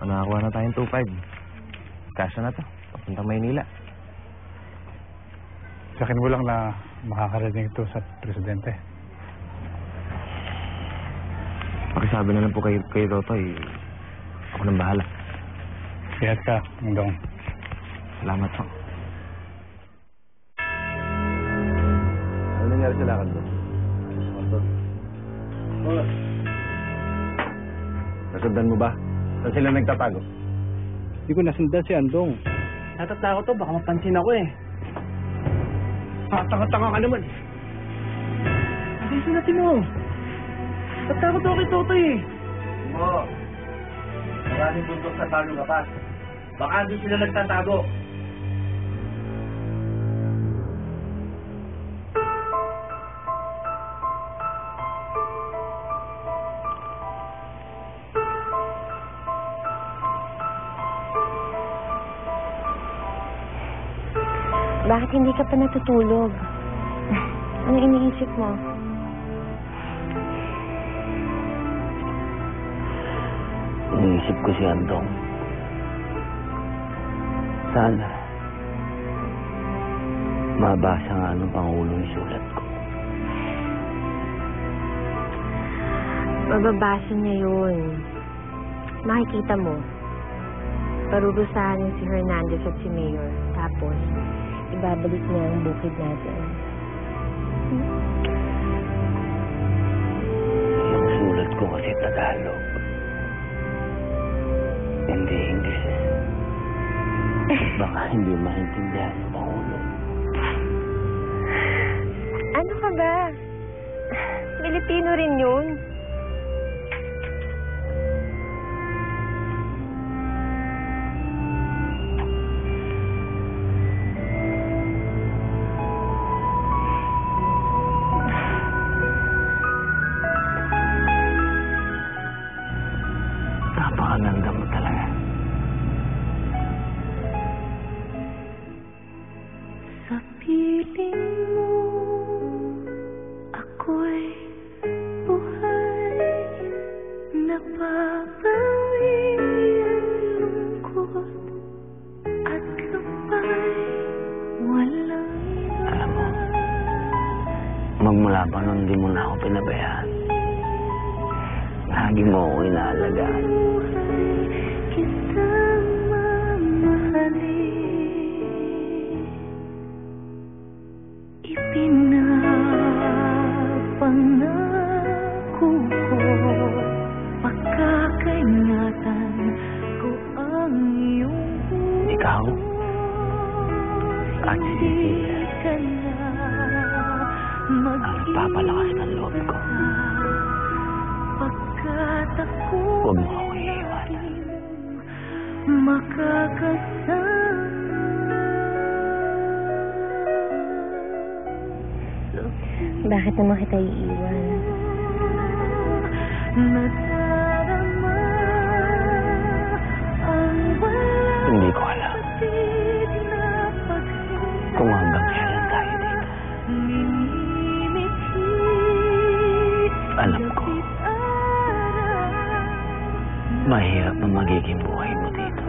Nakakuha na tayong 2.5. Kasya na to. Papuntang Maynila. Sa akin mo lang na makakarinig ito sa presidente. Pakisabi na lang po kay Totoy. Ako nang bahala. Ingat ka, Mundong. Salamat po. Ano nangyari sa lakad mo? Nasundan mo ba? Saan sila nagtatago? Hindi ko nasundan si Andong. Natatakot to, baka mapansin ako eh. Tanga-tanga ka naman. Ayusin natin mo. Natatakot ako kay Totoy eh. Oo. Maraming bundok sa Talong Kapas. Baka doon sila nagtatago. Bakit hindi ka pa natutulog? Ano iniisip mo? Iniisip ko si Andong. Sana mabasa nga ng Pangulo yung sulat ko. Mababasa niya yun. Makikita mo. Parurusahan niya si Hernandez at si Mayor. Tapos, ibabalik niya ang bukid natin. Yung sulat ko kasi Tagalog. Hindi English. Baka hindi maintindihan ng Pangulo. Ano ka ba? Pilipino rin yun. Napakaganda mo talaga. Sa piling mo, ako'y buhay. Napapawi ang lungkot at lupa'y walang iba. Alam mo, magmula pa noon, di mo na ako pinabayaan. Lagi mo ako inaalagaan. Kita mamahalin. Ipinapangako ko, pagkakaingatan ko ang iyong buhay. Ikaw at si Cecilia ang nagpapalakas ng loob ko. Huwag mo ako iiwanan. Bakit naman kita iiwan? Hindi ko alam kung hanggang kailan tayo dito. Alam ko, mahirap na magiging buhay mo dito.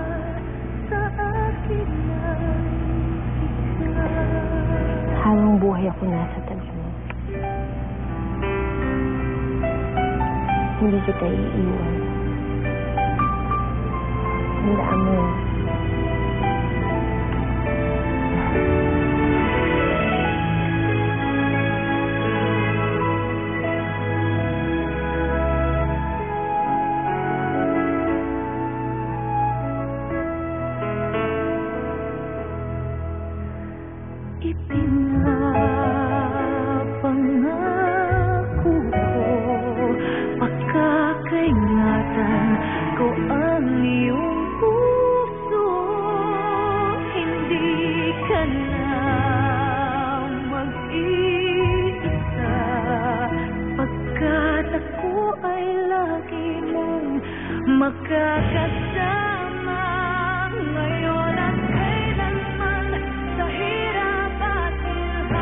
Habang buhay ako nasa tabi mo. Hindi kita iiwan. Handaan mo. Ipinapangako ko, pagkakaingatan ko ang iyong puso. Hindi ka na mag-iisa, pagkat ako ay lagi mong makakasama. Ngayon at kailanman sa hirap at ilhan.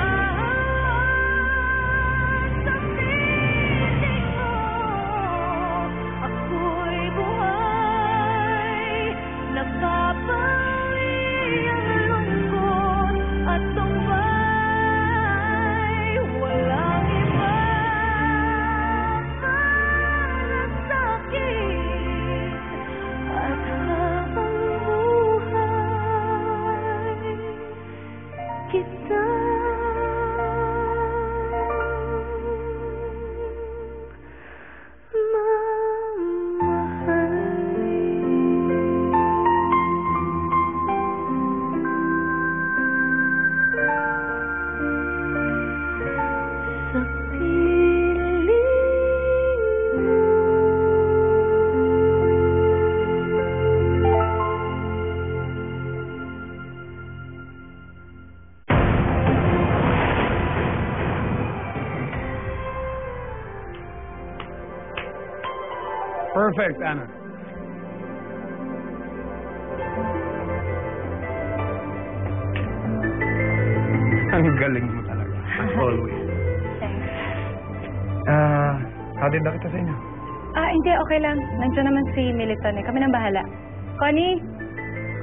Sa piling mo, ako'y buhay. kita sa piling Perfect, Ana. Ang galing mo talaga. As always. Thanks. Hatid na kita sa inyo. Hindi, okay lang. Nandiyan naman si Militon eh. Kami nang bahala. Connie?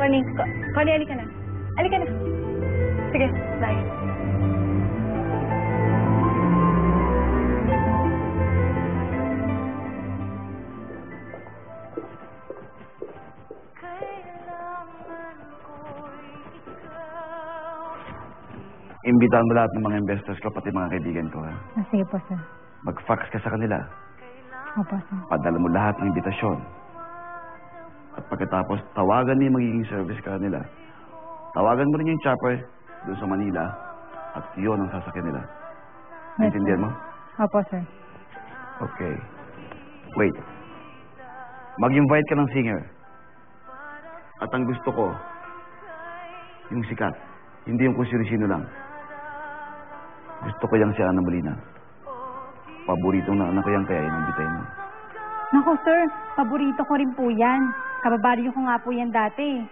Connie, alika na. Alika na. Sige, bye. Imbitahan mo lahat ng mga investors ko, pati mga kaibigan ko, ha? Sige po, sir. Mag-fax ka sa kanila. Opo, sir. Padala mo lahat ng imbitasyon. At pagkatapos, tawagan mo yung magiging service ka nila. Tawagan mo rin yung chopper doon sa Manila at yun ang sasakyan nila. Naintindihan mo? Opo, sir. Okay. Wait. Mag-invite ka ng singer. At ang gusto ko, yung sikat. Hindi yung kung sino-sino lang. Gusto ko yung si Ana Molina. Paboritong na anak ko yan, kaya inambitahin mo. Naku, sir. Paborito ko rin po yan. Kababaryo ko nga po yan dati.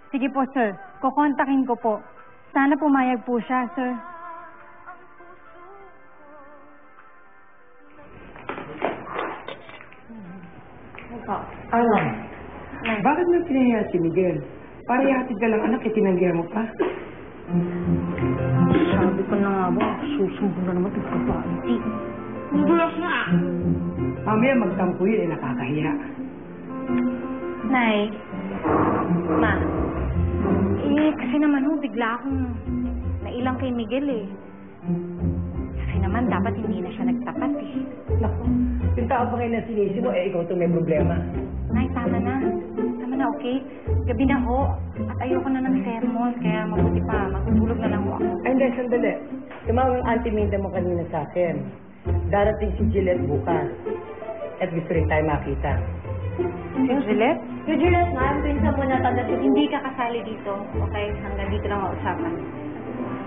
Sige po, sir. Kukontakin ko po. Sana pumayag po siya, sir. Alam, bakit mo pinahiya si Miguel? Para ihatid ka lang anak, itinanggihan mo pa? Sabi ko na nga ba, susumbong na naman ito babae. Bulas na! Mamaya magtampo yun, nakakahiya. Nay, ma, kasi naman bigla akong nailang kay Miguel eh. Kasi naman dapat hindi na siya nagtapat eh. Naku, yung tao pa kayo na sinisi mo, ikaw itong may problema. Nay, tama na. Tama na, okay? Gabi na ho. At ayoko na ng sermon, kaya mabuti pa. Matutulog na lang ho ako. Ay, hindi, sandali. Tumawag ang auntie Minda mo kanina sa akin. Darating si Gillette bukas. At gusto rin tayo makita. Yung Gillette? Yung Juliet, ma'am, pinsan mo na Hindi ka kasali dito, okay? Hanggang dito lang ang usapan.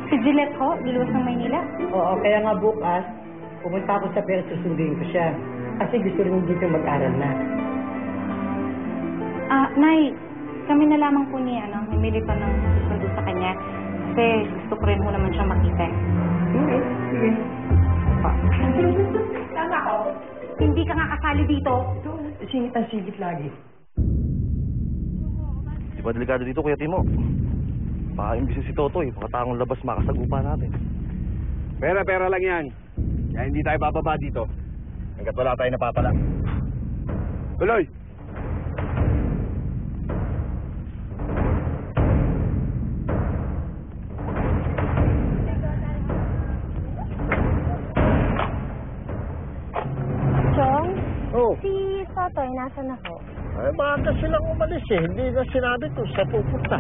Si Gillette ho, liluwas ng Maynila. Oo, kaya nga bukas, pumunta ako sa pera, susunduin ko siya. Kasi gusto rin dito mag-aral na. Nay, kami na lamang po ni Militon ng susundo sa kanya. Kasi gusto ko rin ho naman siya makita. Okay, sige. Tama ko. Hindi ka nga kasali dito. Singit ang sigit lagi. Di ba delikado dito, Kuya Timo? Baka imbis si Totoy, pakatangong labas makasagupa natin. Pera lang yan. Kaya hindi tayo bababa dito. Hanggat wala tayo napapala. Tuloy! Chong, Oh, si Totoy, nasa na ho? ay maaga silang umalis eh. Hindi na sinabi kung saan pupunta.